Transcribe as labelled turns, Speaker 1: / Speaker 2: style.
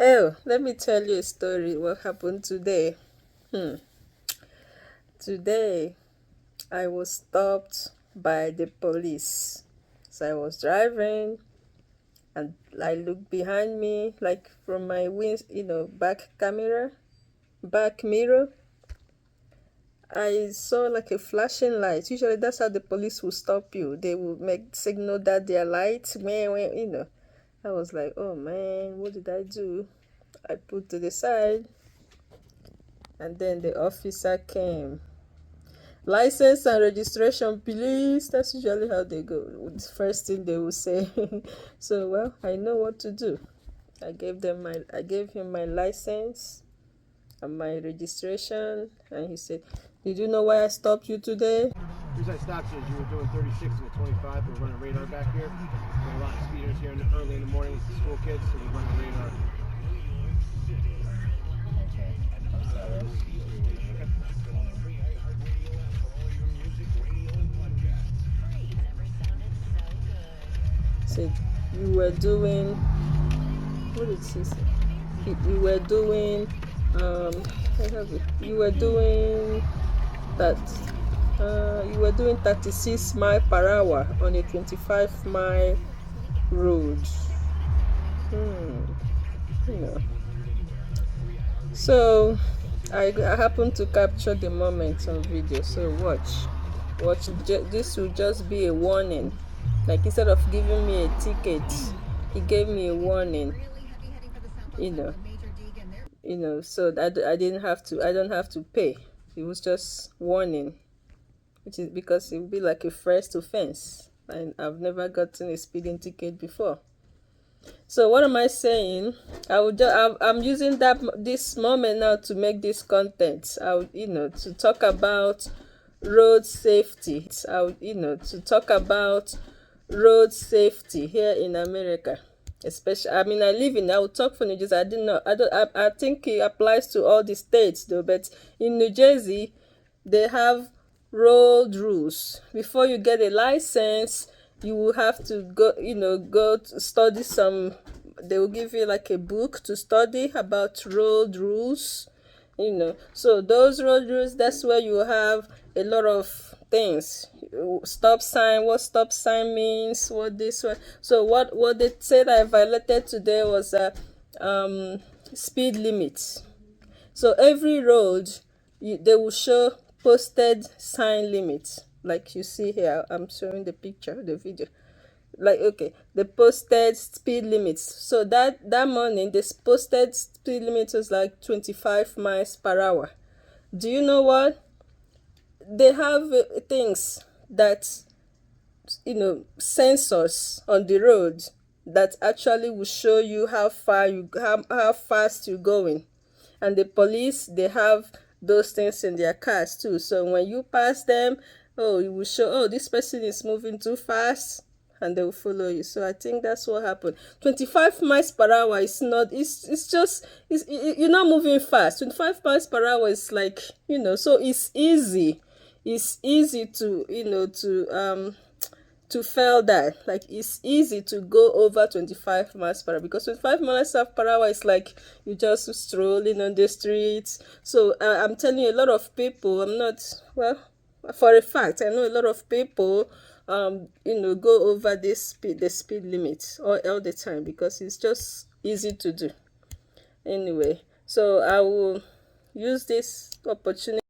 Speaker 1: Oh, let me tell you a story. What happened today? Today, I was stopped by the police. So I was driving, and I looked behind me, like from my back mirror. I saw like a flashing light. Usually, that's how the police will stop you. They will make signal that their lights, man. I was like, oh man, what did I do? I put to the side, and then the officer came. License and registration, please. That's usually how they go. The first thing they will say. So, well, I know what to do. I gave him my license and my registration, and he said, "Did you know why I stopped you today?"
Speaker 2: The reason I stopped you is you were doing 36 and a 25. We're running radar back here. There's a lot of speeders here early in the morning with the school kids, so we're running radar.
Speaker 3: Okay, I'm sorry.
Speaker 1: Said you were doing, what did he say? You were doing you were doing that you were doing 36 miles per hour on a 25-mile road. You know. So I happened to capture the moment on video. So watch. This will just be a warning. Like, instead of giving me a ticket, he gave me a warning. So I don't have to pay. It was just warning, which is because it would be like a first offense, and I've never gotten a speeding ticket before. So what am I saying? I'm using this moment now to make this content. To talk about road safety. To talk about road safety here in America. Especially, I will talk for New Jersey. I think it applies to all the states though, but in New Jersey, they have road rules. Before you get a license, you will have to go to study some. They will give you like a book to study about road rules. So those road rules, that's where you have a lot of things. Stop sign, what stop sign means, what this one. So what they said I violated today was speed limits. So every road, they will show posted sign limits, like you see here. I'm showing the picture, the video. Like, okay, the posted speed limits. So that morning, this posted speed limit was like 25 miles per hour. Do you know what? They have things that, sensors on the road that actually will show you how fast you're going. And the police, they have those things in their cars too. So when you pass them, it will show, this person is moving too fast, and they will follow you. So I think that's what happened. 25 miles per hour is not, you're not moving fast. 25 miles per hour is like, so it's easy. It's easy to, to fail that. Like, it's easy to go over 25 miles per hour, because 25 miles per hour is like you just strolling on the streets. So I'm telling you, a lot of people, for a fact, I know a lot of people go over the speed limit all the time, because it's just easy to do. Anyway, so I will use this opportunity